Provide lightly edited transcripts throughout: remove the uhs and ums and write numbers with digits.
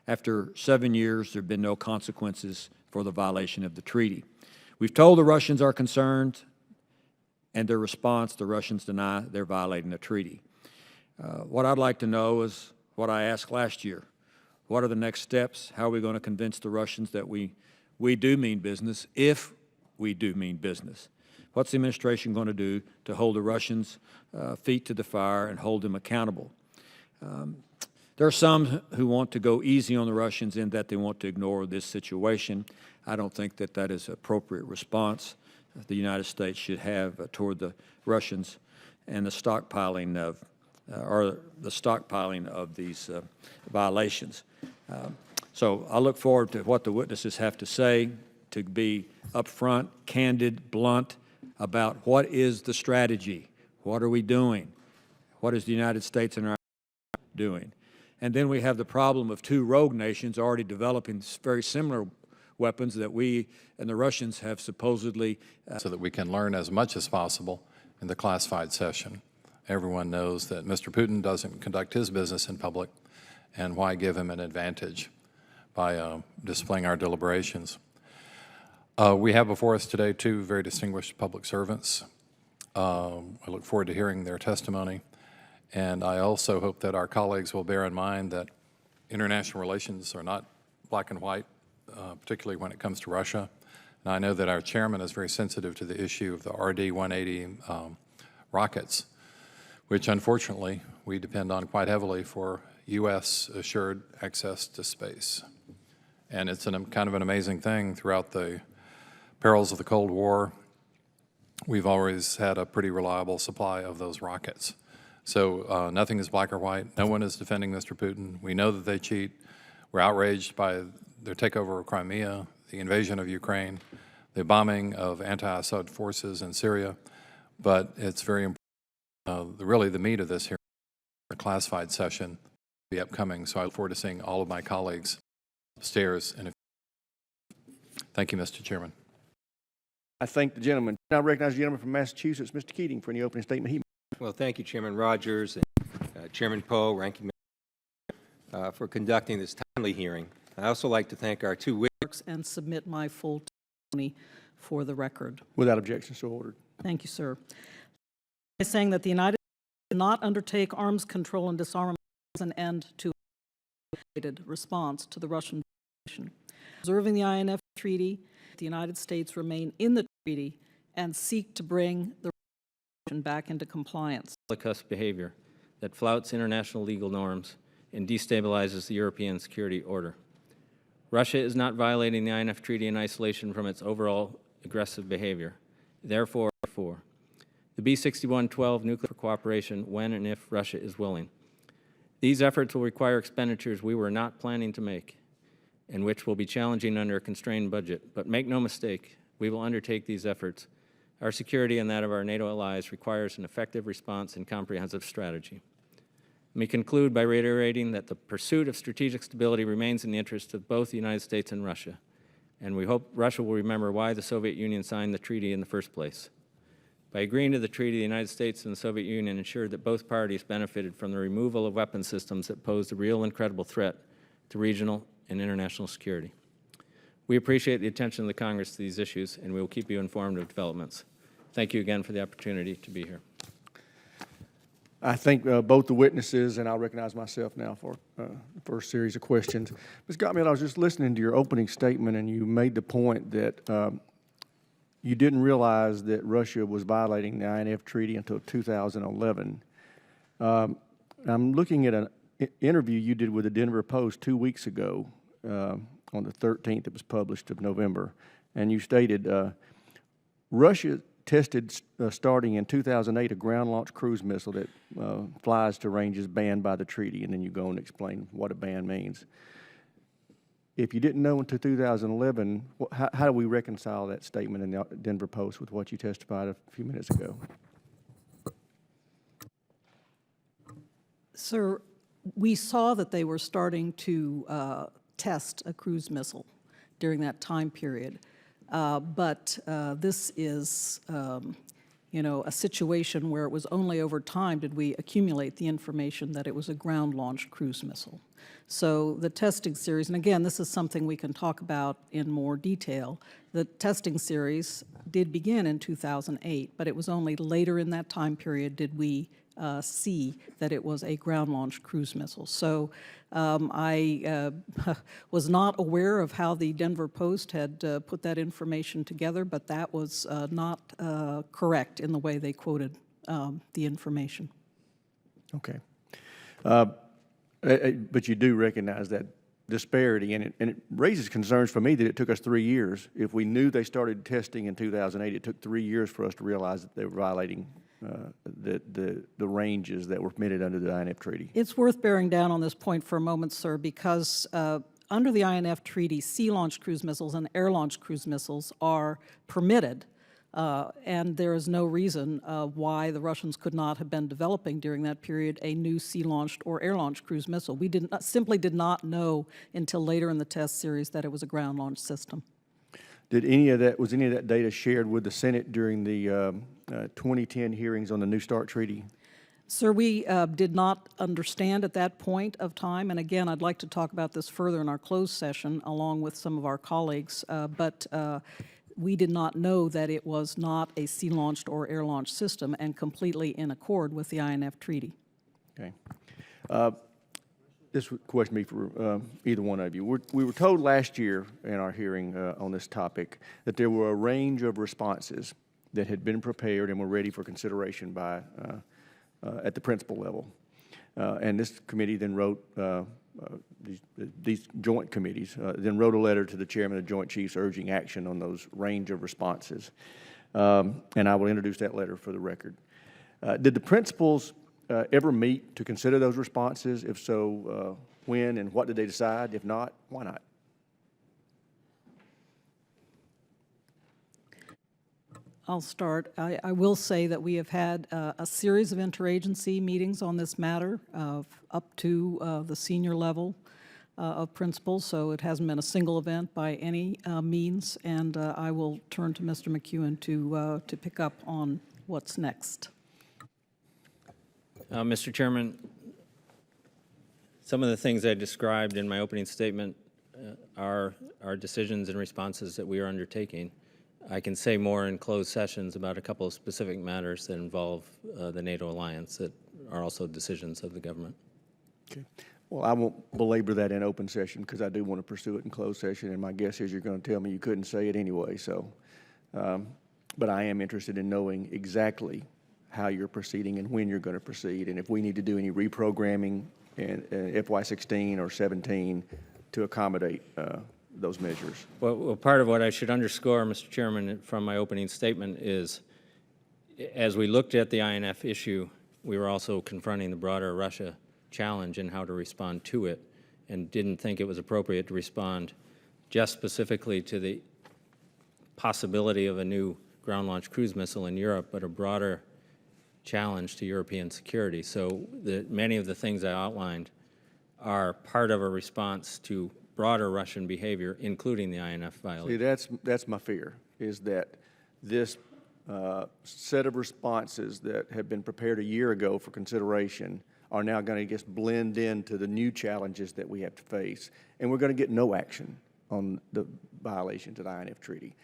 After 7 years, there have been no consequences for the violation of the treaty. We've told the Russians are concerned, and their response, the Russians deny they're violating the treaty. What I'd like to know is what I asked last year. What are the next steps? How are we going to convince the Russians that we do mean business, if we do mean business? What's the administration going to do to hold the Russians' feet to the fire and hold them accountable? There are some who want to go easy on the Russians in that they want to ignore this situation. I don't think that that is an appropriate response the United States should have toward the Russians and the stockpiling of these violations. So I look forward to what the witnesses have to say, to be upfront, candid, blunt about what is the strategy, what are we doing, what is the United States and our doing. And then we have the problem of two rogue nations already developing very similar weapons that we and the Russians have supposedly. So that we can learn as much as possible in the classified session. Everyone knows that Mr. Putin doesn't conduct his business in public, and why give him an advantage by displaying our deliberations. We have before us today two very distinguished public servants. I look forward to hearing their testimony, and I also hope that our colleagues will bear in mind that international relations are not black and white, particularly when it comes to Russia. And I know that our chairman is very sensitive to the issue of the RD-180 rockets, which unfortunately we depend on quite heavily for U.S. assured access to space. And it's kind of an amazing thing. Throughout the perils of the Cold War, we've always had a pretty reliable supply of those rockets. So nothing is black or white. No one is defending Mr. Putin. We know that they cheat. We're outraged by their takeover of Crimea, the invasion of Ukraine, the bombing of anti-Assad forces in Syria. But it's very important, really the meat of this hearing, the classified session, the upcoming. So I look forward to seeing all of my colleagues upstairs. Thank you, Mr. Chairman. I thank the gentleman. I recognize the gentleman from Massachusetts, Mr. Keating, for any opening statement he made. Well, thank you, Chairman Rogers and Chairman Poe, Ranking Member, for conducting this timely hearing. I'd also like to thank our two witnesses and submit my full testimony for the record. Without objection, so ordered. Thank you, sir. By saying that the United States did not undertake arms control and disarmament as an end to a response to the Russian invasion. Observing the INF Treaty, the United States remain in the treaty and seek to bring the Russian back into compliance. Bellicose behavior that flouts international legal norms and destabilizes the European security order. Russia is not violating the INF Treaty in isolation from its overall aggressive behavior. Therefore, the B-6112 nuclear cooperation when and if Russia is willing. These efforts will require expenditures we were not planning to make and which will be challenging under a constrained budget. But make no mistake, we will undertake these efforts. Our security and that of our NATO allies requires an effective response and comprehensive strategy. Let me conclude by reiterating that the pursuit of strategic stability remains in the interest of both the United States and Russia, and we hope Russia will remember why the Soviet Union signed the treaty in the first place. By agreeing to the treaty, the United States and the Soviet Union ensured that both parties benefited from the removal of weapon systems that posed a real and credible threat to regional and international security. We appreciate the attention of the Congress to these issues, and we will keep you informed of developments. Thank you again for the opportunity to be here. I thank both the witnesses, and I'll recognize myself now for the first series of questions. Ms. Gottmil, I was just listening to your opening statement, and you made the point that you didn't realize that Russia was violating the INF Treaty until 2011. I'm looking at an interview you did with the Denver Post 2 weeks ago on the 13th. It was published of November, and you stated Russia tested starting in 2008 a ground-launched cruise missile that flies to ranges banned by the treaty, and then you go and explain what a ban means. If you didn't know until 2011, how do we reconcile that statement in the Denver Post with what you testified a few minutes ago? Sir, we saw that they were starting to test a cruise missile during that time period. But this is a situation where it was only over time did we accumulate the information that it was a ground-launched cruise missile. So the testing series, and again, this is something we can talk about in more detail, the testing series did begin in 2008, but it was only later in that time period did we see that it was a ground-launched cruise missile. So I was not aware of how the Denver Post had put that information together, but that was not correct in the way they quoted the information. Okay. But you do recognize that disparity, and it raises concerns for me that it took us 3 years. If we knew they started testing in 2008, it took 3 years for us to realize that they were violating the ranges that were permitted under the INF Treaty. It's worth bearing down on this point for a moment, sir, because under the INF Treaty, sea-launched cruise missiles and air-launched cruise missiles are permitted, and there is no reason why the Russians could not have been developing during that period a new sea-launched or air-launched cruise missile. We simply did not know until later in the test series that it was a ground-launched system. Was any of that data shared with the Senate during the 2010 hearings on the New START Treaty? Sir, we did not understand at that point of time, and again, I'd like to talk about this further in our closed session along with some of our colleagues, but we did not know that it was not a sea-launched or air-launched system and completely in accord with the INF Treaty. Okay. This would question be for either one of you. We were told last year in our hearing on this topic that there were a range of responses that had been prepared and were ready for consideration by at the principal level. And this committee then wrote, these joint committees, then wrote a letter to the chairman of the Joint Chiefs urging action on those range of responses. And I will introduce that letter for the record. Did the principals ever meet to consider those responses? If so, when and what did they decide? If not, why not? I'll start. I will say that we have had a series of interagency meetings on this matter up to the senior level of principals, so it hasn't been a single event by any means, and I will turn to Mr. McEwen to pick up on what's next. Mr. Chairman, some of the things I described in my opening statement are decisions and responses that we are undertaking. I can say more in closed sessions about a couple of specific matters that involve the NATO alliance that are also decisions of the government. Okay. Well, I won't belabor that in open session because I do want to pursue it in closed session, and my guess is you're going to tell me you couldn't say it anyway. So, but I am interested in knowing exactly how you're proceeding and when you're going to proceed, and if we need to do any reprogramming in FY16 or 17 to accommodate those measures. Well, part of what I should underscore, Mr. Chairman, from my opening statement is, as we looked at the INF issue, we were also confronting the broader Russia challenge and how to respond to it, and didn't think it was appropriate to respond just specifically to the possibility of a new ground-launched cruise missile in Europe, but a broader challenge to European security. So many of the things I outlined are part of a response to broader Russian behavior, including the INF violation. See, that's my fear, is that this set of responses that have been prepared a year ago for consideration are now going to just blend into the new challenges that we have to face, and we're going to get no action on the violations of the INF Treaty.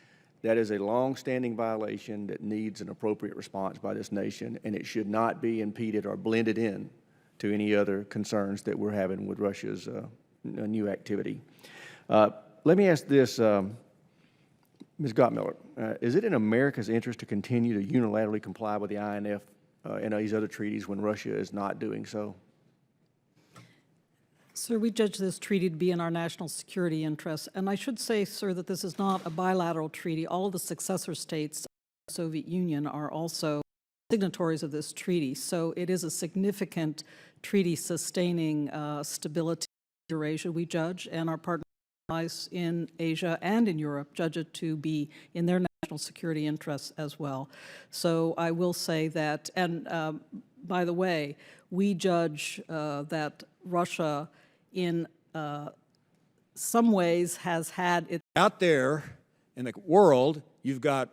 That is a long-standing violation that needs an appropriate response by this nation, and it should not be impeded or blended in to any other concerns that we're having with Russia's new activity. Let me ask this, Ms. Gottmiller, is it in America's interest to continue to unilaterally comply with the INF and these other treaties when Russia is not doing so? Sir, we judge this treaty to be in our national security interests, and I should say, sir, that this is not a bilateral treaty. All of the successor states of the Soviet Union are also signatories of this treaty, so it is a significant treaty sustaining stability in Eurasia, we judge, and our partners in Asia and in Europe judge it to be in their national security interests as well. So I will say that, and by the way, we judge that Russia in some ways has had it. Out there in the world, you've got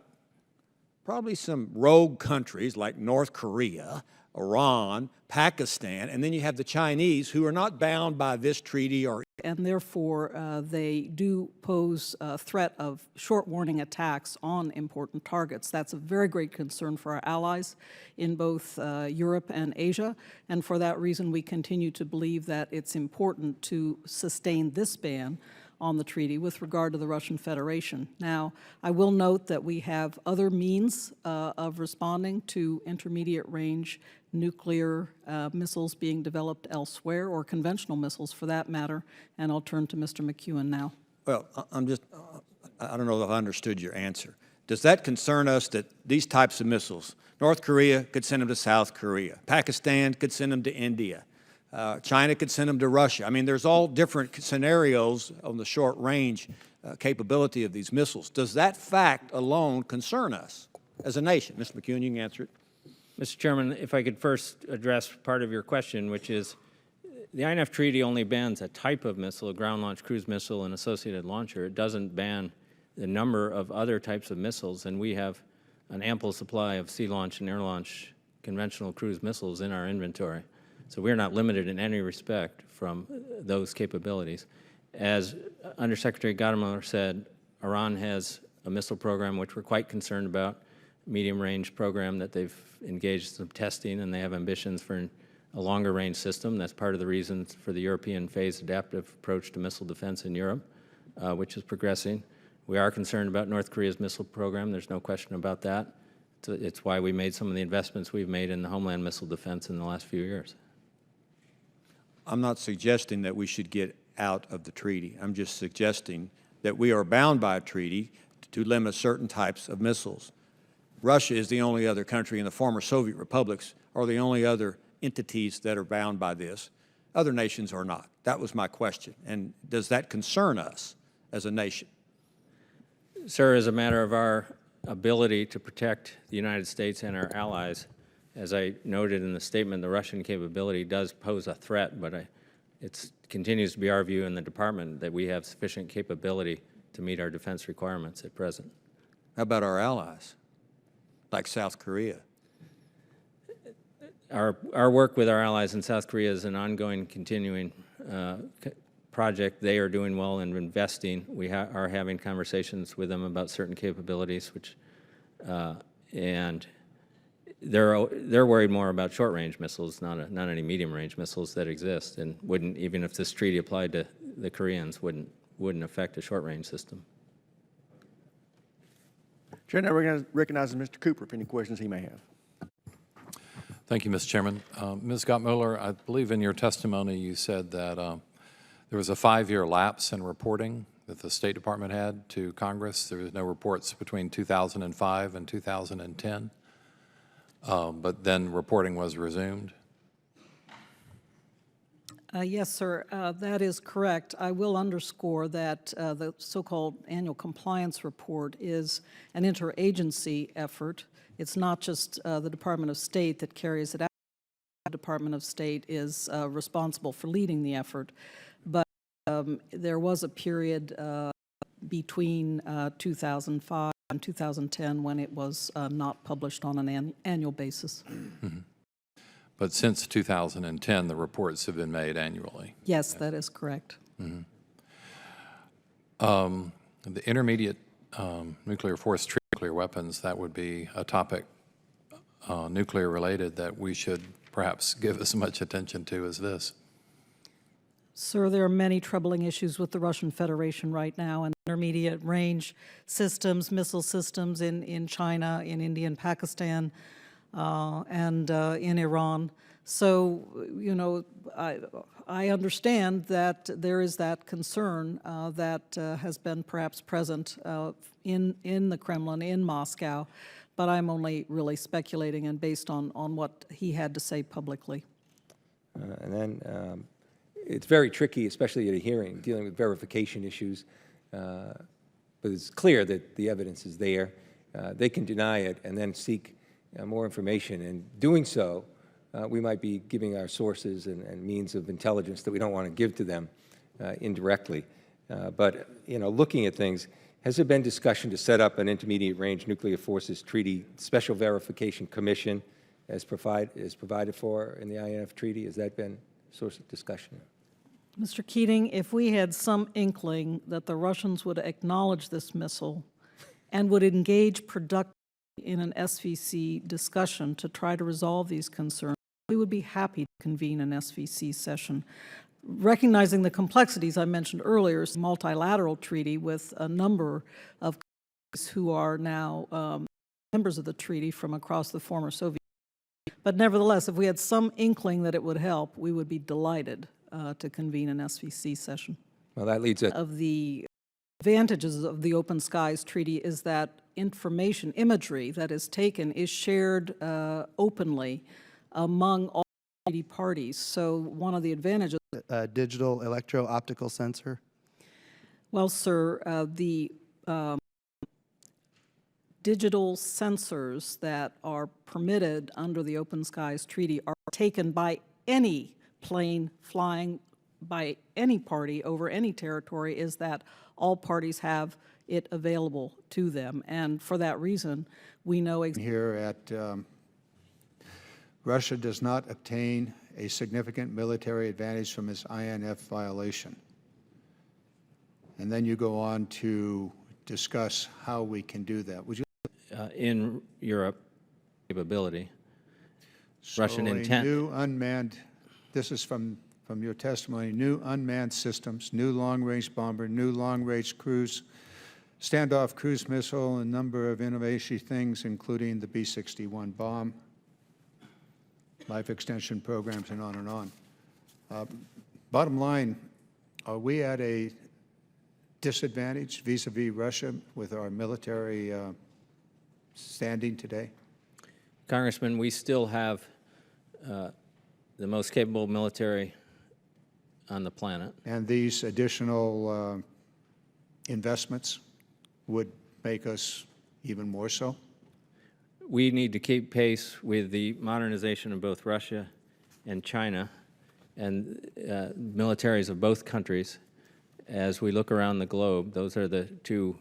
probably some rogue countries like North Korea, Iran, Pakistan, and then you have the Chinese who are not bound by this treaty or and therefore they do pose a threat of short warning attacks on important targets. That's a very great concern for our allies in both Europe and Asia, and for that reason we continue to believe that it's important to sustain this ban on the treaty with regard to the Russian Federation. Now, I will note that we have other means of responding to intermediate range nuclear missiles being developed elsewhere, or conventional missiles for that matter, and I'll turn to Mr. McEwen now. Well, I don't know if I understood your answer. Does that concern us that these types of missiles, North Korea could send them to South Korea, Pakistan could send them to India, China could send them to Russia? I mean, there's all different scenarios on the short range capability of these missiles. Does that fact alone concern us as a nation? Mr. McEwen, you can answer it. Mr. Chairman, if I could first address part of your question, which is the INF Treaty only bans a type of missile, a ground-launched cruise missile and associated launcher. It doesn't ban the number of other types of missiles, and we have an ample supply of sea-launched and air-launched conventional cruise missiles in our inventory. So we're not limited in any respect from those capabilities. As Undersecretary Gadamer said, Iran has a missile program which we're quite concerned about, medium-range program that they've engaged in some testing, and they have ambitions for a longer-range system. That's part of the reasons for the European phased adaptive approach to missile defense in Europe, which is progressing. We are concerned about North Korea's missile program. There's no question about that. It's why we made some of the investments we've made in the homeland missile defense in the last few years. I'm not suggesting that we should get out of the treaty. I'm just suggesting that we are bound by a treaty to limit certain types of missiles. Russia is the only other country, and the former Soviet republics are the only other entities that are bound by this. Other nations are not. That was my question. And does that concern us as a nation? Sir, as a matter of our ability to protect the United States and our allies, as I noted in the statement, the Russian capability does pose a threat, but it continues to be our view in the department that we have sufficient capability to meet our defense requirements at present. How about our allies, like South Korea? Our work with our allies in South Korea is an ongoing, continuing project. They are doing well in investing. We are having conversations with them about certain capabilities, and they're worried more about short-range missiles, not any medium-range missiles that exist, and wouldn't, even if this treaty applied to the Koreans, wouldn't affect a short-range system. Chair now recognizes Mr. Cooper for any questions he may have. Thank you, Mr. Chairman. Ms. Gottmuller, I believe in your testimony you said that there was a 5-year lapse in reporting that the State Department had to Congress. There was no reports between 2005 and 2010, but then reporting was resumed. Yes, sir, that is correct. I will underscore that the so-called annual compliance report is an interagency effort. It's not just the Department of State that carries it out. The Department of State is responsible for leading the effort, but there was a period between 2005 and 2010 when it was not published on an annual basis. Mm-hmm. But since 2010, the reports have been made annually. Yes, that is correct. Mm-hmm. The intermediate nuclear force nuclear weapons, that would be a topic nuclear related that we should perhaps give as much attention to as this. Sir, there are many troubling issues with the Russian Federation right now, and intermediate range systems, missile systems in China, in India and Pakistan, and in Iran. So, you know, I understand that there is that concern that has been perhaps present in the Kremlin, in Moscow, but I'm only really speculating and based on what he had to say publicly. And then it's very tricky, especially at a hearing, dealing with verification issues, but it's clear that the evidence is there. They can deny it and then seek more information. And doing so, we might be giving our sources and means of intelligence that we don't want to give to them indirectly. But, you know, looking at things, Has there been discussion to set up an intermediate range nuclear forces treaty special verification commission as provided for in the INF treaty? Has that been a source of discussion? Mr. Keating, if we had some inkling that the Russians would acknowledge this missile and would engage productively in an SVC discussion to try to resolve these concerns, we would be happy to convene an SVC session. Recognizing the complexities I mentioned earlier, it's a multilateral treaty with a number of countries who are now members of the treaty from across the former Soviet Union. But nevertheless, if we had some inkling that it would help, we would be delighted to convene an SVC session. Well, that leads us. Of the advantages of the Open Skies Treaty is that information, imagery that is taken is shared openly among all treaty parties. So one of the advantages. Digital electro-optical sensor? Well, sir, the digital sensors that are permitted under the Open Skies Treaty are taken by any plane flying by any party over any territory, is that all parties have it available to them. And for that reason, we know here at Russia does not obtain a significant military advantage from its INF violation. And then you go on to discuss how we can do that. Would you? In Europe, capability. Russian So intent. New unmanned, this is from your testimony, new unmanned systems, new long-range bomber, new long-range cruise, standoff cruise missile, a number of innovative things, including the B-61 bomb, life extension programs, and on and on. Bottom line, are we at a disadvantage vis-a-vis Russia with our military standing today? Congressman, we still have the most capable military on the planet. And these additional investments would make us even more so? We need to keep pace with the modernization of both Russia and China and militaries of both countries. As we look around the globe, those are the two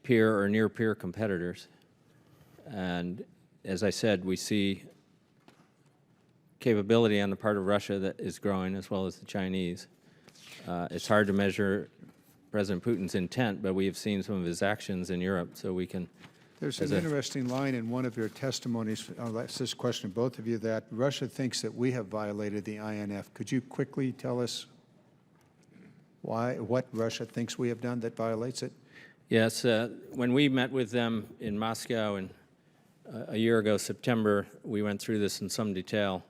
peer or near-peer competitors. And as I said, we see capability on the part of Russia that is growing, as well as the Chinese. It's hard to measure President Putin's intent, but we have seen some of his actions in Europe, so we can. There's an interesting line in one of your testimonies, I'll ask this question to both of you, that Russia thinks that we have violated the INF. Could you quickly tell us what Russia thinks we have done that violates it? Yes, when we met with them in Moscow a year ago, September, we went through this in some detail.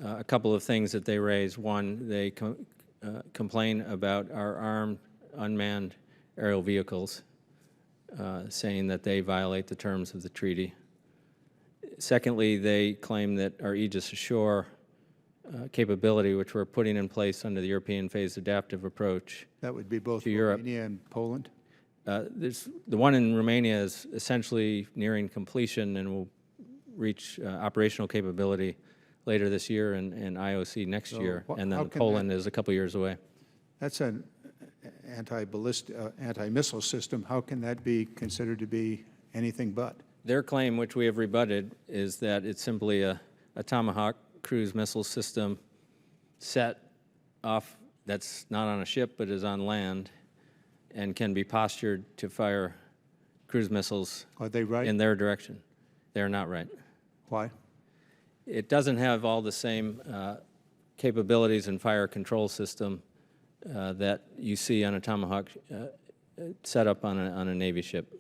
A couple of things that they raised. One, they complain about our armed, unmanned aerial vehicles, saying that they violate the terms of the treaty. Secondly, they claim that our Aegis Ashore capability, which we're putting in place under the European phased adaptive approach. That would be both to Romania and Poland? The one in Romania is essentially nearing completion and will reach operational capability later this year and IOC next year. And then Poland is a couple years away. That's an anti-missile system. How can that be considered to be anything but? Their claim, which we have rebutted, is that it's simply a Tomahawk cruise missile system set off that's not on a ship but is on land and can be postured to fire cruise missiles. Are they right? In their direction. They're not right. Why? It doesn't have all the same capabilities and fire control system that you see on a Tomahawk set up on a Navy ship.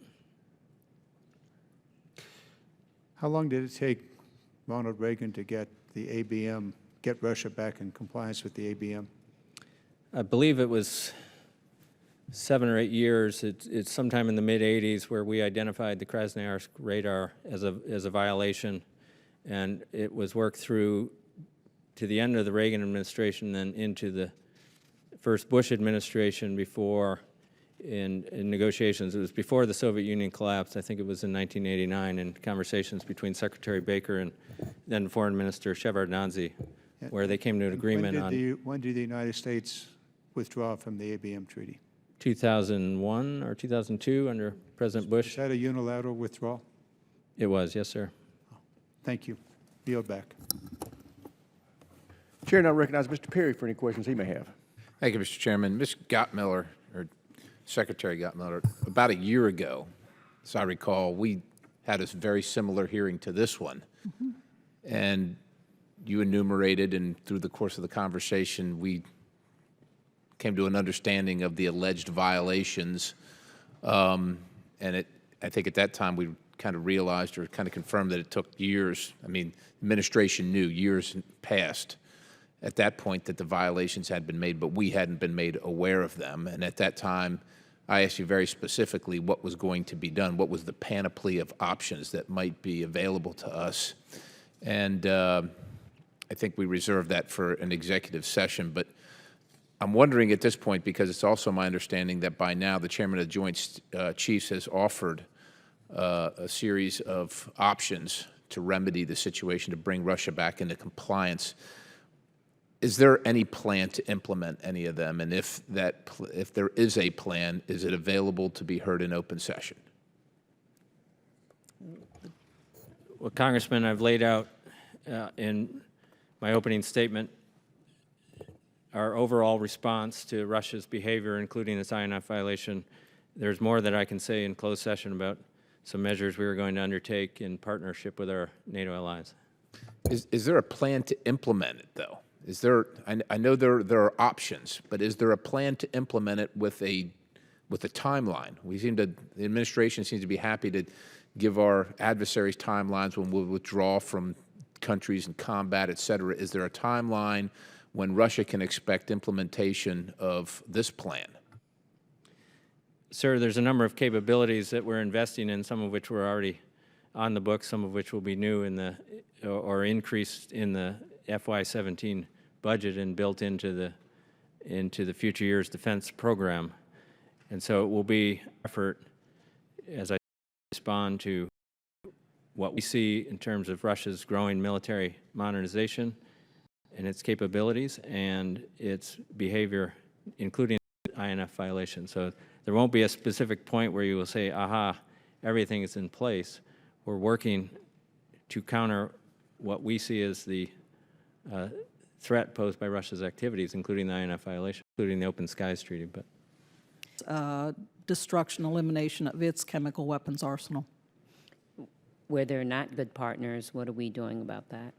How long did it take Ronald Reagan to get the ABM, get Russia back in compliance with the ABM? I believe it was 7 or 8 years. It's sometime in the mid-'80s where we identified the Krasnoyarsk radar as a violation, and it was worked through to the end of the Reagan administration, then into the first Bush administration before, in negotiations. It was before the Soviet Union collapsed. I think it was in 1989, in conversations between Secretary Baker and then Foreign Minister Shevardnadze, where they came to an agreement on. When did the United States withdraw from the ABM treaty? 2001 or 2002 under President Is Bush. that a unilateral withdrawal? It was, yes, sir. Thank you. Yield back. Chair now recognizes Mr. Perry for any questions he may have. Thank you, Mr. Chairman. Ms. Gottmiller, or Secretary Gottmiller, about a year ago, as I recall, we had a very similar hearing to this one. And you enumerated, and through the course of the conversation, we came to an understanding of the alleged violations. And I think at that time we kind of realized or kind of confirmed that it took years. I mean, administration knew years past at that point that the violations had been made, but we hadn't been made aware of them. And at that time, I asked you very specifically what was going to be done, what was the panoply of options that might be available to us. And I think we reserved that for an executive session. But I'm wondering at this point, because it's also my understanding that by now the chairman of the Joint Chiefs has offered a series of options to remedy the situation, to bring Russia back into compliance. Is there any plan to implement any of them? And if there is a plan, is it available to be heard in open session? Well, Congressman, I've laid out in my opening statement our overall response to Russia's behavior, including its INF violation. There's more that I can say in closed session about some measures we are going to undertake in partnership with our NATO allies. Is there a plan to implement it, though? Is there? I know there are options, but is there a plan to implement it with a timeline? The administration seems to be happy to give our adversaries timelines when we'll withdraw from countries and combat, et cetera. Is there a timeline when Russia can expect implementation of this plan? Sir, there's a number of capabilities that we're investing in, some of which were already on the books, some of which will be new in the or increased in the FY17 budget and built into the future years defense program. And so it will be effort as I respond to what we see in terms of Russia's growing military modernization and its capabilities and its behavior, including INF violations. So there won't be a specific point where you will say, aha, everything is in place. We're working to counter what we see as the threat posed by Russia's activities, including the INF violation, including the Open Skies Treaty. But Destruction, elimination of its chemical weapons arsenal. Where they're not good partners, what are we doing about that?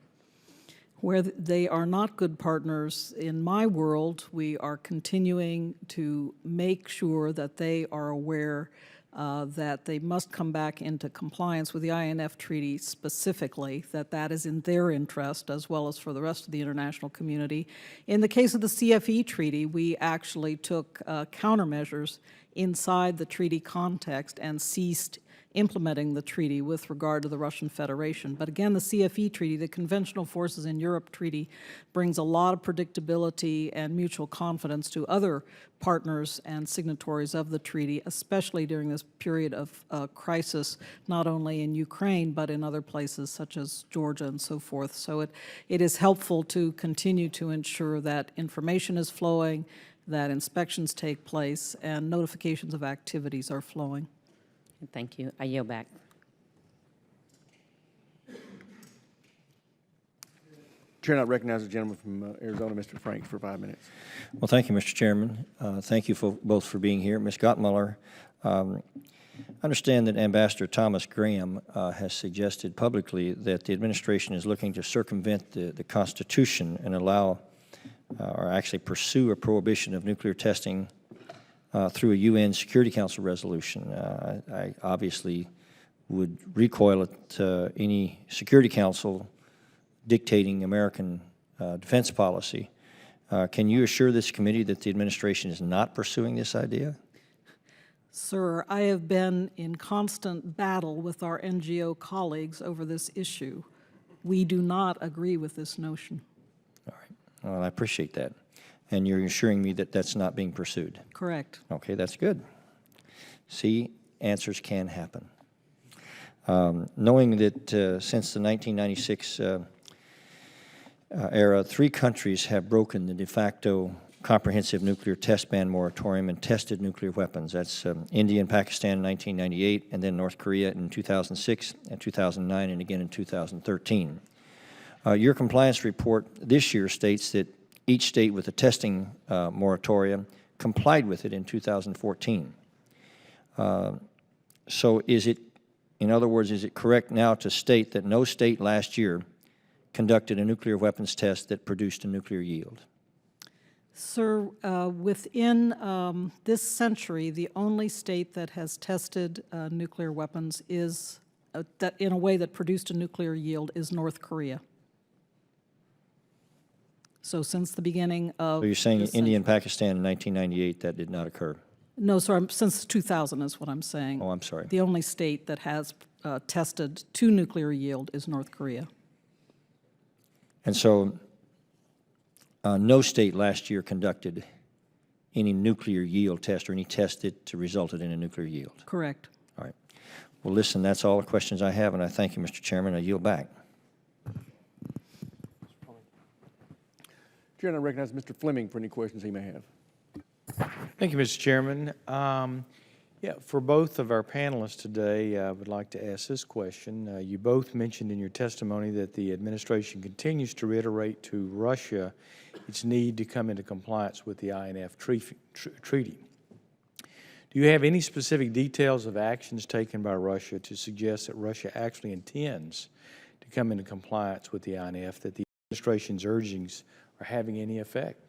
Where they are not good partners, in my world, we are continuing to make sure that they are aware that they must come back into compliance with the INF Treaty specifically, that is in their interest as well as for the rest of the international community. In the case of the CFE Treaty, we actually took countermeasures inside the treaty context and ceased implementing the treaty with regard to the Russian Federation. But again, the CFE Treaty, the Conventional Forces in Europe Treaty, brings a lot of predictability and mutual confidence to other partners and signatories of the treaty, especially during this period of crisis, not only in Ukraine, but in other places such as Georgia and so forth. So it is helpful to continue to ensure that information is flowing, that inspections take place, and notifications of activities are flowing. Thank you. I yield back. Chair now recognizes the gentleman from Arizona, Mr. Franks, for 5 minutes. Well, thank you, Mr. Chairman. Thank you both for being here. Ms. Gottmiller, I understand that Ambassador Thomas Graham has suggested publicly that the administration is looking to circumvent the Constitution and allow or actually pursue a prohibition of nuclear testing through a UN Security Council resolution. I obviously would recoil at any Security Council dictating American defense policy. Can you assure this committee that the administration is not pursuing this idea? Sir, I have been in constant battle with our NGO colleagues over this issue. We do not agree with this notion. All right. Well, I appreciate that. And you're assuring me that that's not being pursued? Correct. Okay, that's good. See, answers can happen. Knowing that since the 1996 era, 3 countries have broken the de facto comprehensive nuclear test ban moratorium and tested nuclear weapons. That's India and Pakistan in 1998, and then North Korea in 2006 and 2009, and again in 2013. Your compliance report this year states that each state with a testing moratorium complied with it in 2014. So is it, in other words, is it correct now to state that no state last year conducted a nuclear weapons test that produced a nuclear yield? Sir, within this century, the only state that has tested nuclear weapons is, that in a way that produced a nuclear yield, is North Korea. So since the beginning of... So you're saying India and Pakistan in 1998, that did not occur? No, sir, since 2000 is what I'm saying. Oh, I'm sorry. The only state that has tested to nuclear yield is North Korea. And so no state last year conducted any nuclear yield test or any test that resulted in a nuclear yield? Correct. All right. Well, listen, that's all the questions I have, and I thank you, Mr. Chairman. I yield back. Chair, I recognize Mr. Fleming for any questions he may have. Thank you, Mr. Chairman. For both of our panelists today, I would like to ask this question. You both mentioned in your testimony that the administration continues to reiterate to Russia its need to come into compliance with the INF treaty. Do you have any specific details of actions taken by Russia to suggest that Russia actually intends to come into compliance with the INF, that the administration's urgings are having any effect?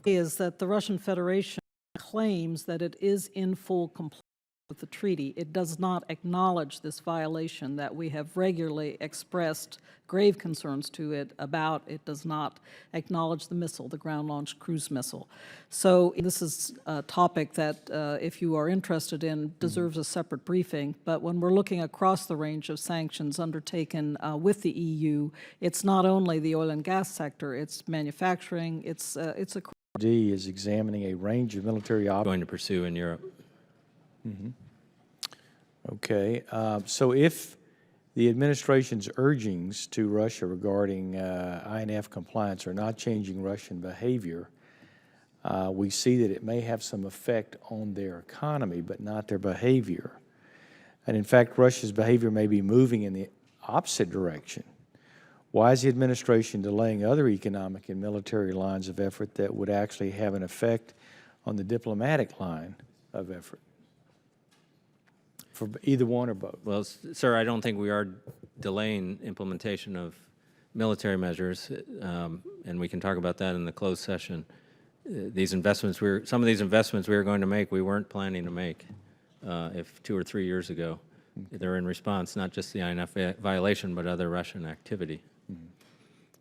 Is that the Russian Federation claims that it is in full compliance with the treaty. It does not acknowledge this violation that we have regularly expressed grave concerns to it about. It does not acknowledge the missile, the ground-launched cruise missile. So this is a topic that, if you are interested in, deserves a separate briefing. But when we're looking across the range of sanctions undertaken with the EU, it's not only the oil and gas sector, it's manufacturing, it's a D is examining a range of military options. Going to pursue in Europe. Okay, so if the administration's urgings to Russia regarding INF compliance are not changing Russian behavior, we see that it may have some effect on their economy, but not their behavior. And in fact, Russia's behavior may be moving in the opposite direction. Why is the administration delaying other economic and military lines of effort that would actually have an effect on the diplomatic line of effort? For either one or both? Well, sir, I don't think we are delaying implementation of military measures, and we can talk about that in the closed session. These investments, some of these investments we were going to make, we weren't planning to make if 2 or 3 years ago. They're in response, not just the INF violation, but other Russian activity.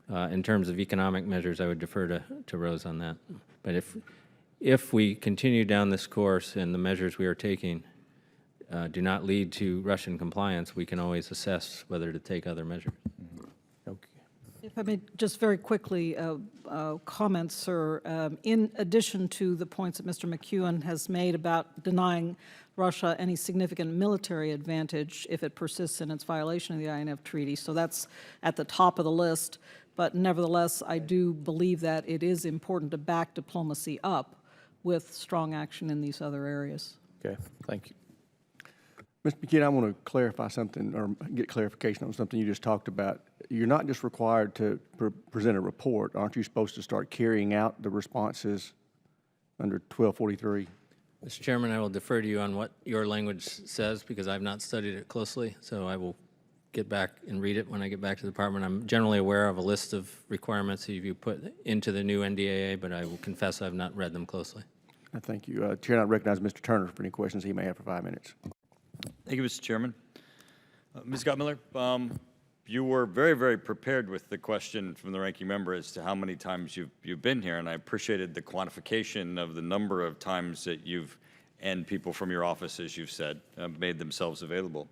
In terms of economic measures, I would defer to Rose on that. But if we continue down this course and the measures we are taking do not lead to Russian compliance, we can always assess whether to take other measures. Okay. If I may just very quickly comment, sir, in addition to the points that Mr. McEwen has made about denying Russia any significant military advantage if it persists in its violation of the INF Treaty, so that's at the top of the list, but nevertheless, I do believe that it is important to back diplomacy up with strong action in these other areas. Okay, thank you. Mr. McKeon, I want to clarify something, or get clarification on something you just talked about. You're not just required to present a report. Aren't you supposed to start carrying out the responses under 1243? Mr. Chairman, I will defer to you on what your language says because I've not studied it closely, so I will get back and read it when I get back to the department. I'm generally aware of a list of requirements that you put into the new NDAA, but I will confess I've not read them closely. Thank you. Chair, I recognize Mr. Turner for any questions he may have for 5 minutes. Thank you, Mr. Chairman. Ms. Gottmiller, you were very, very prepared with the question from the ranking member as to how many times you've been here, and I appreciated the quantification of the number of times that you've, and people from your office, as you've said, made themselves available.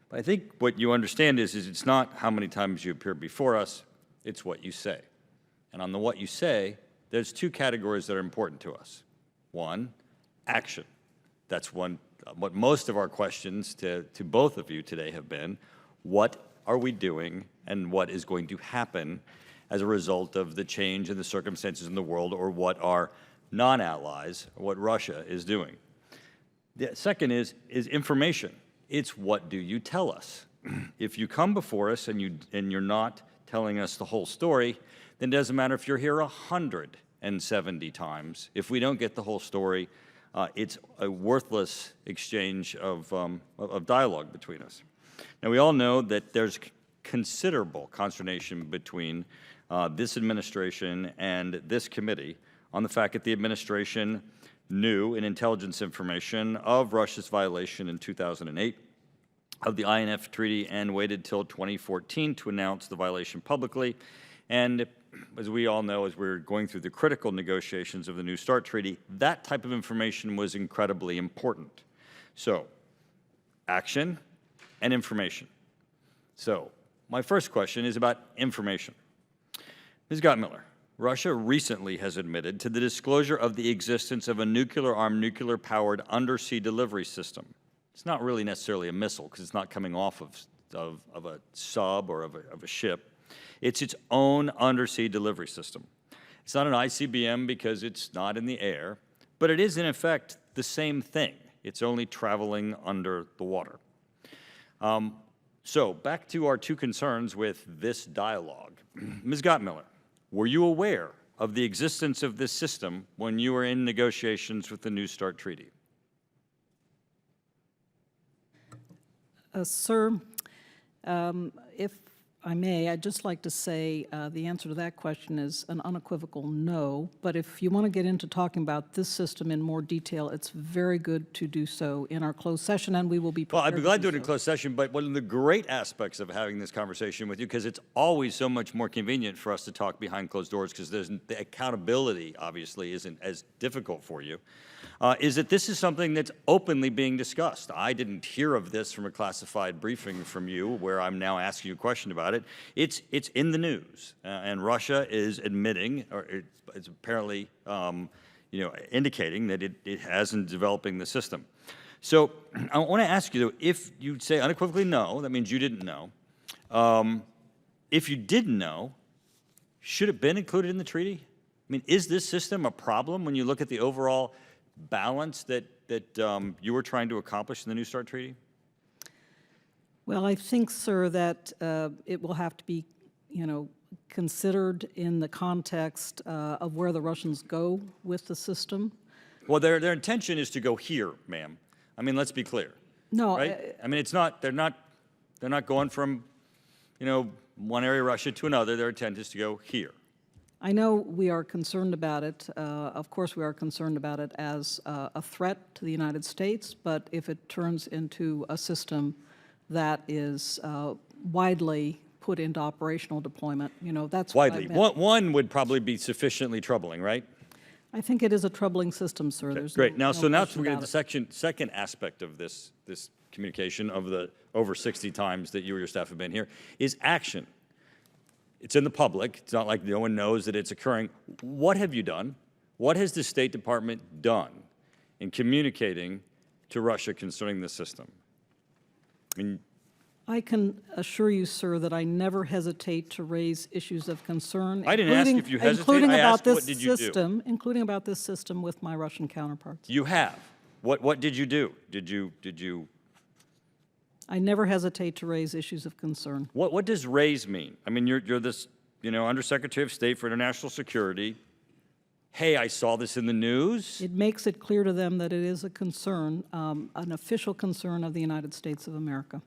But I think what you understand is it's not how many times you appear before us, it's what you say. And on the what you say, there's 2 categories that are important to us. One, action. That's one. What most of our questions to both of you today have been, what are we doing and what is going to happen as a result of the change in the circumstances in the world or what our non-allies, what Russia is doing. The second is information. It's what do you tell us? If you come before us and you're not telling us the whole story, then it doesn't matter if you're here 170 times. If we don't get the whole story, it's a worthless exchange of dialogue between us. Now, we all know that there's considerable consternation between this administration and this committee on the fact that the administration knew in intelligence information of Russia's violation in 2008 of the INF Treaty and waited till 2014 to announce the violation publicly. And as we all know, as we're going through the critical negotiations of the New START Treaty, that type of information was incredibly important. So, action and information. So, my first question is about information. Ms. Gottmiller, Russia recently has admitted to the disclosure of the existence of a nuclear-armed, nuclear-powered undersea delivery system. It's not really necessarily a missile because it's not coming off of a sub or of a ship. It's its own undersea delivery system. It's not an ICBM because it's not in the air, but it is in effect the same thing. It's only traveling under the water. So back to our two concerns with this dialogue. Ms. Gottmiller, were you aware of the existence of this system when you were in negotiations with the New START Treaty? Sir, if I may, I'd just like to say the answer to that question is an unequivocal no. But if you want to get into talking about this system in more detail, it's very good to do so in our closed session, and we will be prepared. Well, I'd be glad to do it in closed session, but one of the great aspects of having this conversation with you, because it's always so much more convenient for us to talk behind closed doors, because the accountability, obviously, isn't as difficult for you, is that this is something that's openly being discussed. I didn't hear of this from a classified briefing from you, where I'm now asking you a question about it. It's in the news, and Russia is admitting, or it's apparently indicating that it hasn't developing the system. So I want to ask you, though, if you say unequivocally no, that means you didn't know. If you didn't know, should it have been included in the treaty? I mean, is this system a problem when you look at the overall balance that you were trying to accomplish in the New START Treaty? Well, I think, sir, that it will have to be, considered in the context of where the Russians go with the system. Well, their intention is to go here, ma'am. I mean, let's be clear. No, right? I mean, it's not. They're not going from, one area of Russia to another. Their intent is to go here. I know we are concerned about it. Of course, we are concerned about it as a threat to the United States. But if it turns into a system that is widely put into operational deployment, that's widely. What I meant. One would probably be sufficiently troubling, right? I think it is a troubling system, sir. Okay, There's great. no So now question we're about getting it. the second aspect of this communication of the over 60 times that you or your staff have been here is action. It's in the public. It's not like no one knows that it's occurring. What have you done? What has the State Department done in communicating to Russia concerning the system? I mean, I can assure you, sir, that I never hesitate to raise issues of concern. I didn't ask if you hesitate. Including I about asked this what did you do? system, including about this system with my Russian counterparts. You have. What did you do? Did you? I never hesitate to raise issues of concern. What does raise mean? I mean, you're this, Undersecretary of State for International Security. Hey, I saw this in the news. It makes it clear to them that it is a concern, an official concern of the United States of America.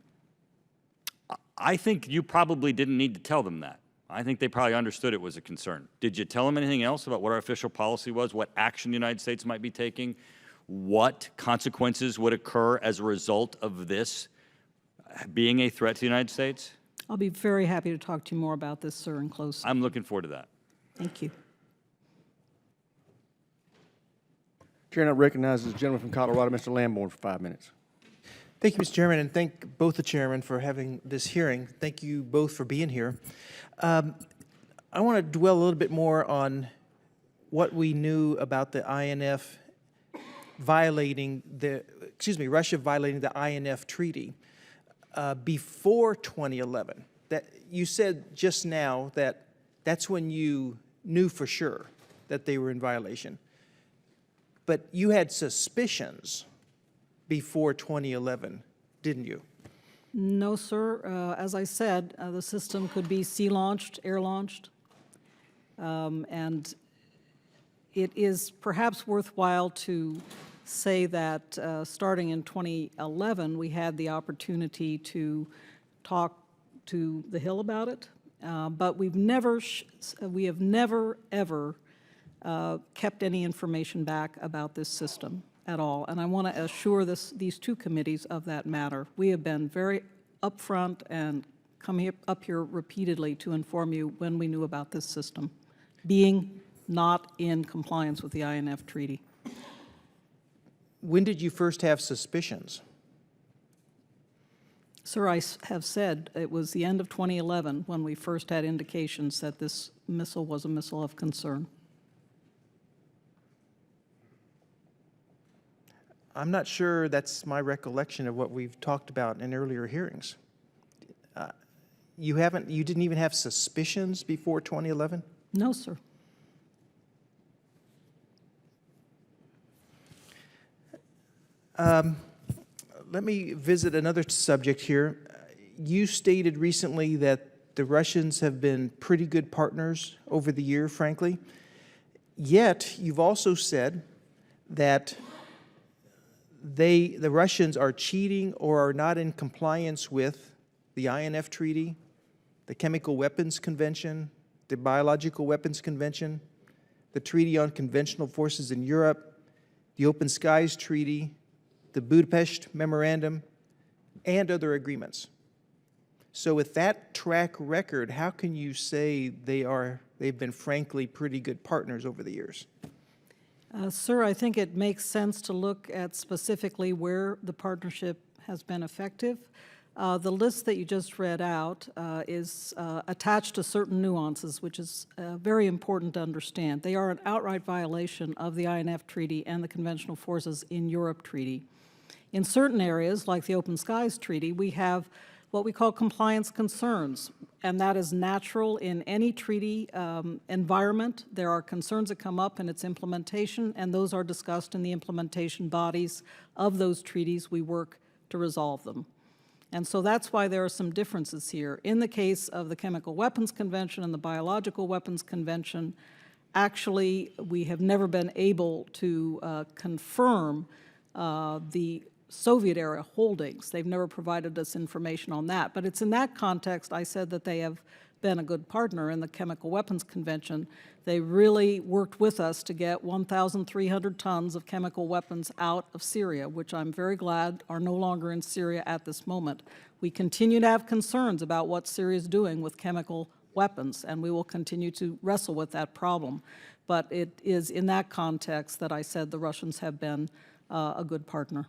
I think you probably didn't need to tell them that. I think they probably understood it was a concern. Did you tell them anything else about what our official policy was, what action the United States might be taking, what consequences would occur as a result of this being a threat to the United States? I'll be very happy to talk to you more about this, sir, in closed session. I'm looking forward to that. Thank you. Chair now recognizes the gentleman from Colorado, Mr. Lamborn, for 5 minutes. Thank you, Mr. Chairman, and thank both the chairmen for having this hearing. Thank you both for being here. I want to dwell a little bit more on what we knew about the INF Russia violating the INF treaty before 2011. That you said just now that That's when you knew for sure that they were in violation. But you had suspicions before 2011, didn't you? No, sir. As I said, the system could be sea-launched, air-launched. And it is perhaps worthwhile to say that starting in 2011, we had the opportunity to talk to the Hill about it, but we have never, ever kept any information back about this system at all. And I want to assure these two committees of that matter. We have been very upfront and come up here repeatedly to inform you when we knew about this system being not in compliance with the INF Treaty. When did you first have suspicions? Sir, I have said it was the end of 2011 when we first had indications that this missile was a missile of concern. I'm not sure that's my recollection of what we've talked about in earlier hearings. You didn't even have suspicions before 2011? No, sir. Let me visit another subject here. You stated recently that the Russians have been pretty good partners over the year, frankly. Yet, you've also said that the Russians are cheating or are not in compliance with the INF Treaty, the Chemical Weapons Convention, the Biological Weapons Convention, the Treaty on Conventional Forces in Europe, the Open Skies Treaty, the Budapest Memorandum, and other agreements. So with that track record, how can you say they've been frankly pretty good partners over the years? Sir, I think it makes sense to look at specifically where the partnership has been effective. The list that you just read out is attached to certain nuances, which is very important to understand. They are an outright violation of the INF Treaty and the Conventional Forces in Europe Treaty. In certain areas, like the Open Skies Treaty, we have what we call compliance concerns, and that is natural in any treaty environment. There are concerns that come up in its implementation, and those are discussed in the implementation bodies of those treaties. We work to resolve them. And so that's why there are some differences here. In the case of the Chemical Weapons Convention and the Biological Weapons Convention, actually, we have never been able to confirm the Soviet-era holdings. They've never provided us information on that. But it's in that context I said that they have been a good partner in the Chemical Weapons Convention. They really worked with us to get 1,300 tons of chemical weapons out of Syria, which I'm very glad are no longer in Syria at this moment. We continue to have concerns about what Syria is doing with chemical weapons, and we will continue to wrestle with that problem. But it is in that context that I said the Russians have been a good partner.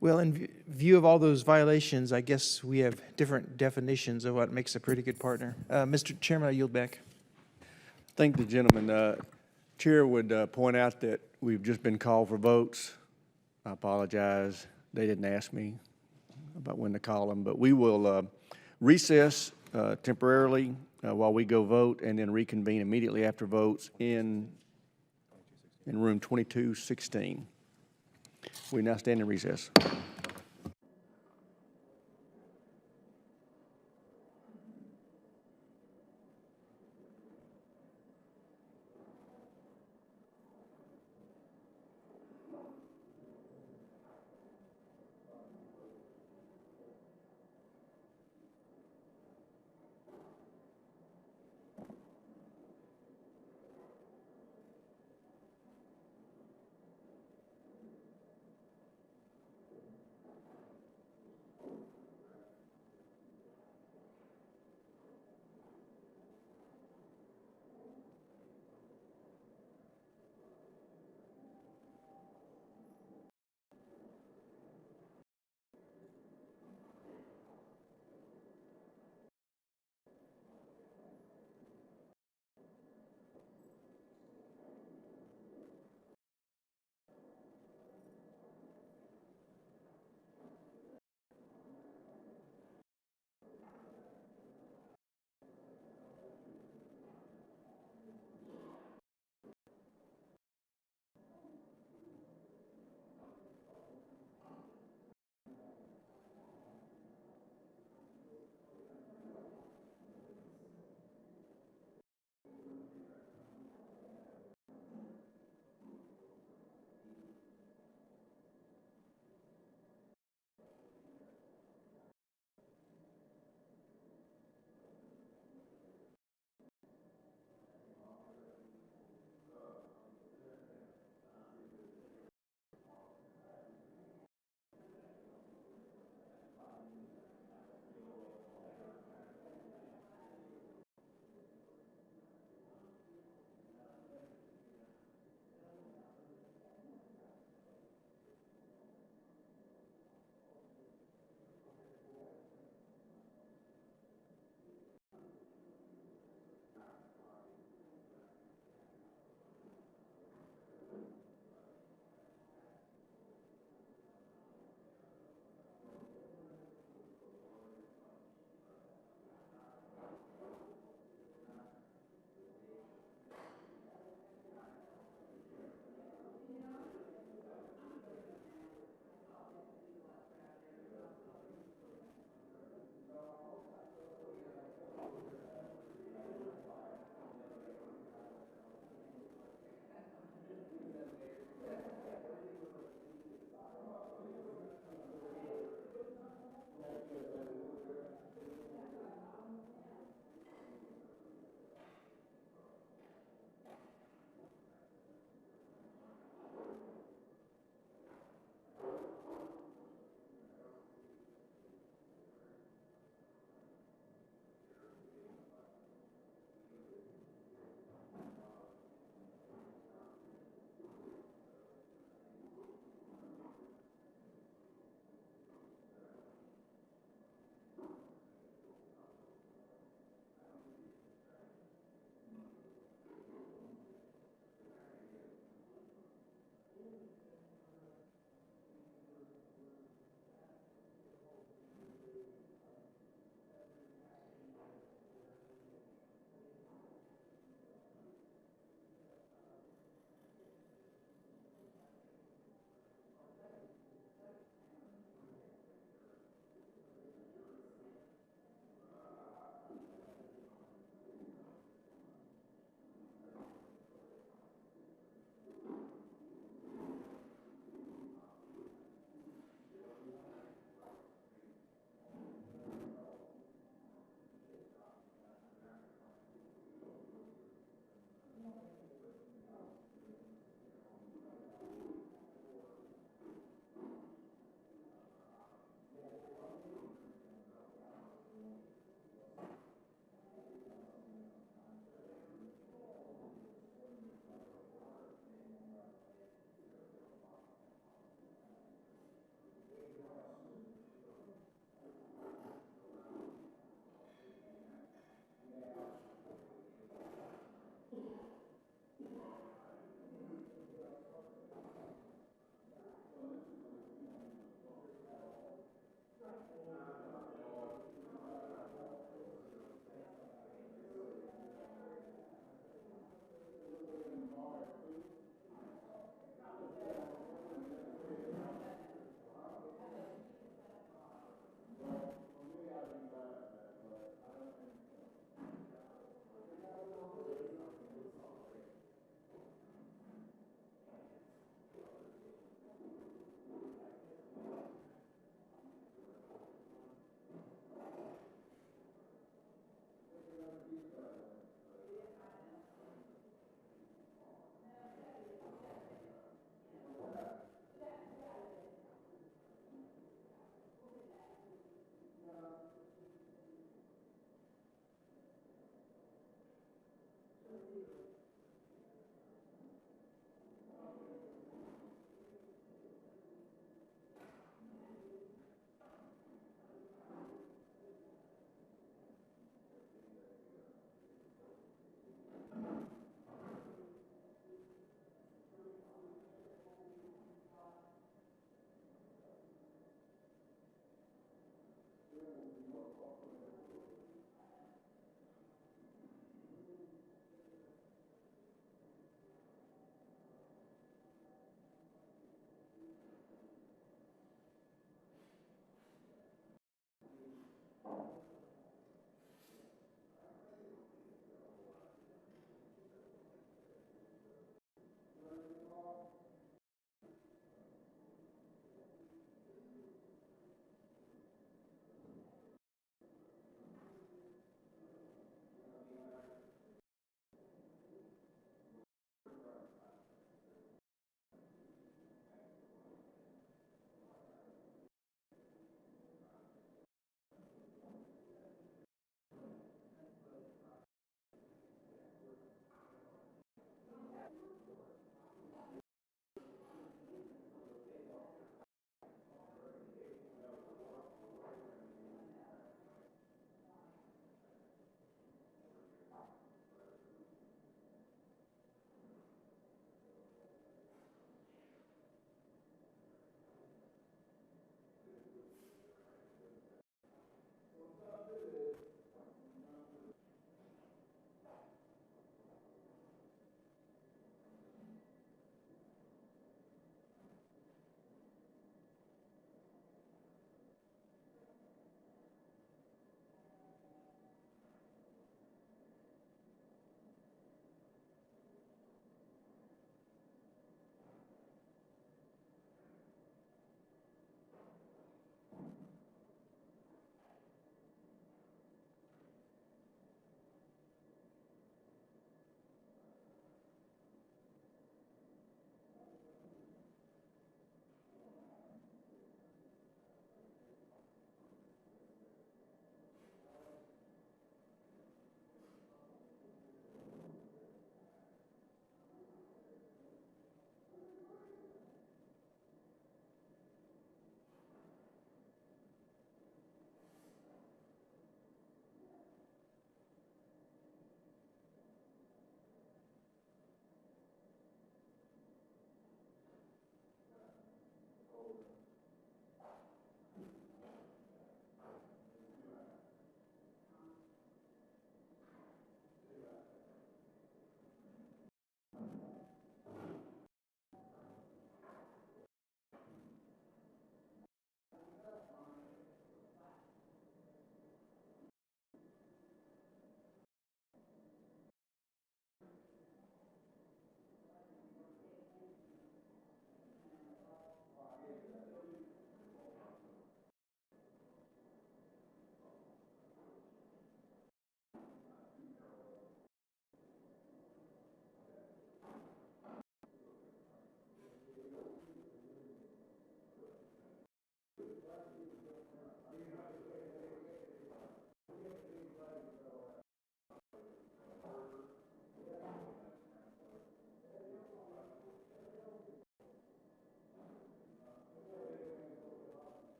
Well, in view of all those violations, I guess we have different definitions of what makes a pretty good partner. Mr. Chairman, I yield back. Thank the gentleman. Chair would point out that we've just been called for votes. I apologize. They didn't ask me about when to call them, but we will recess temporarily while we go vote and then reconvene immediately after votes in room 2216. We now stand in recess.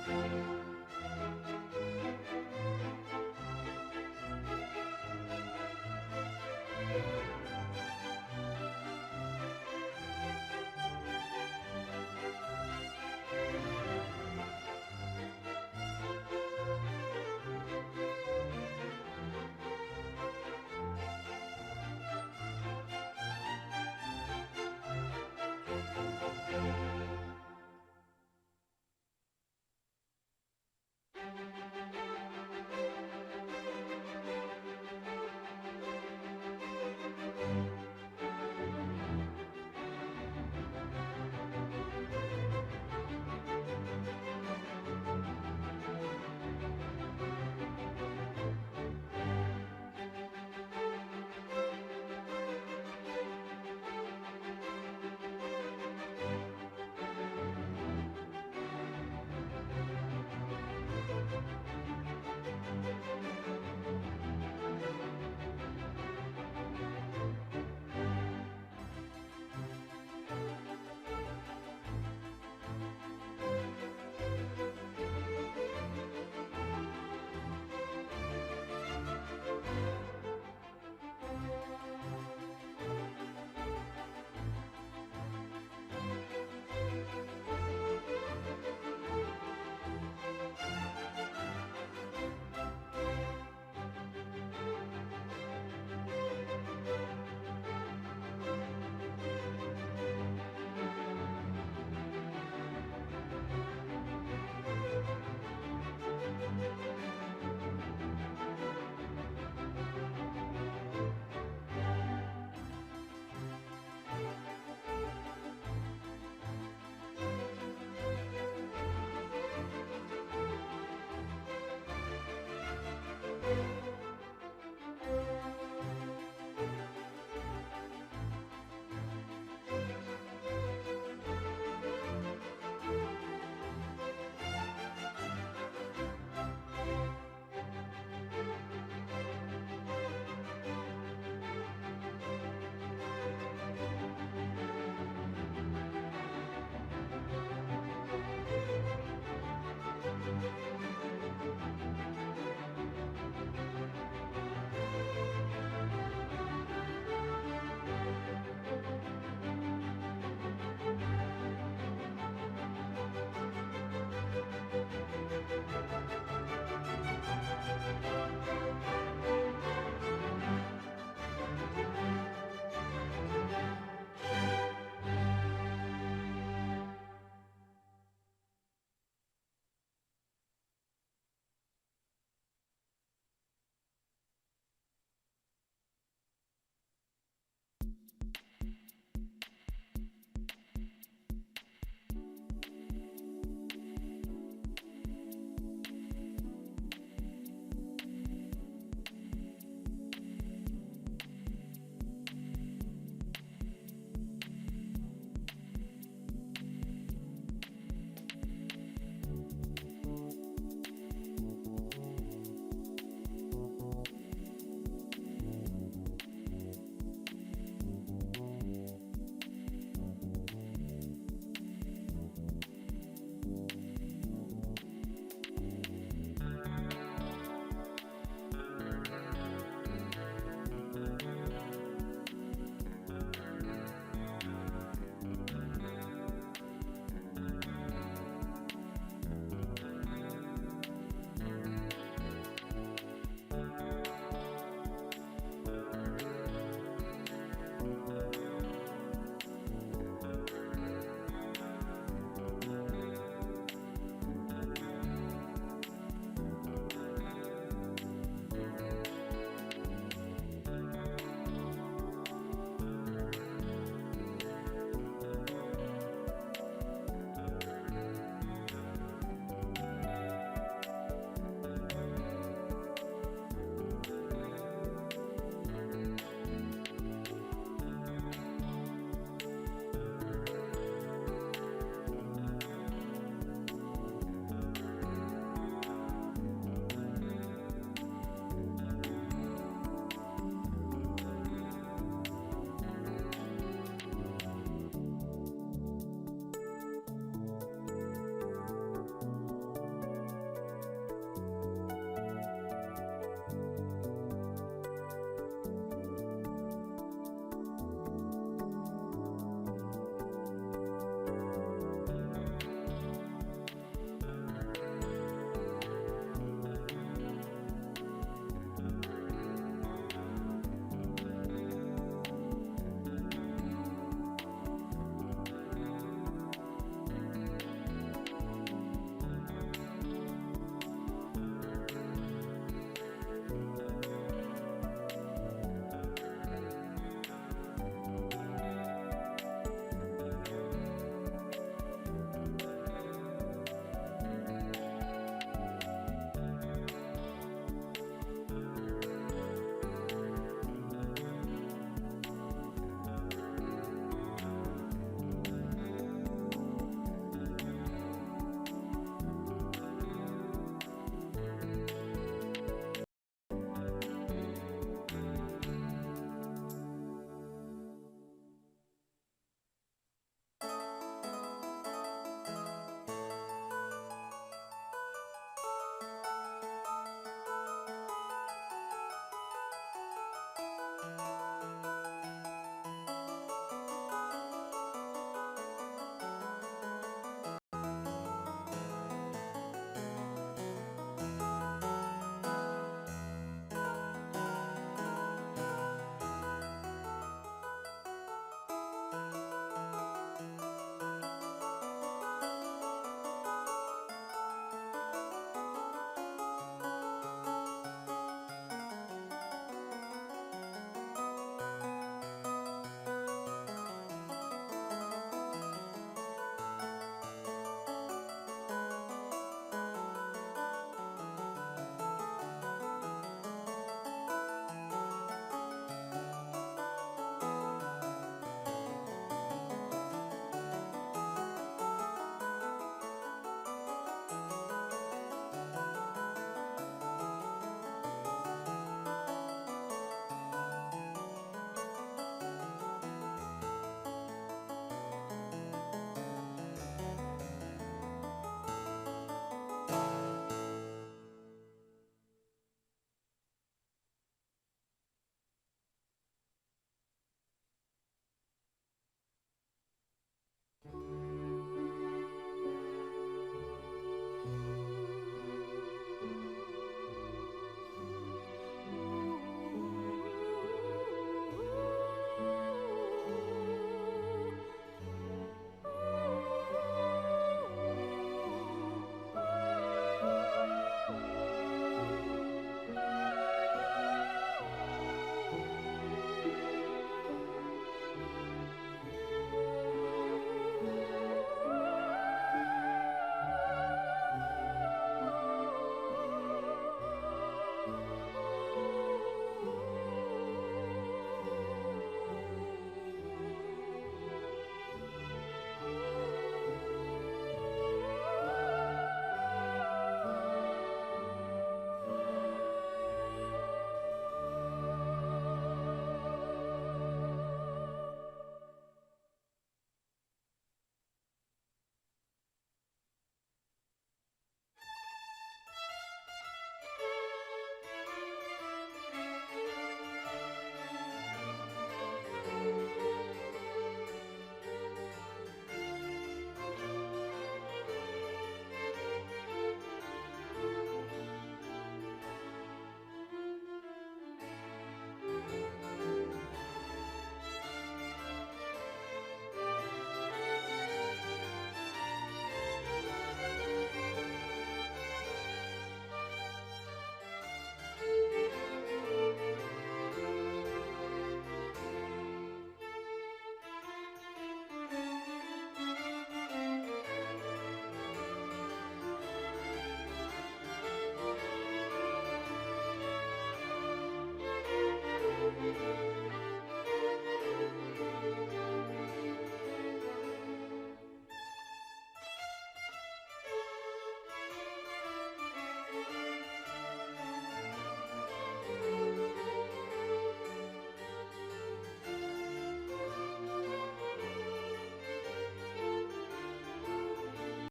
you.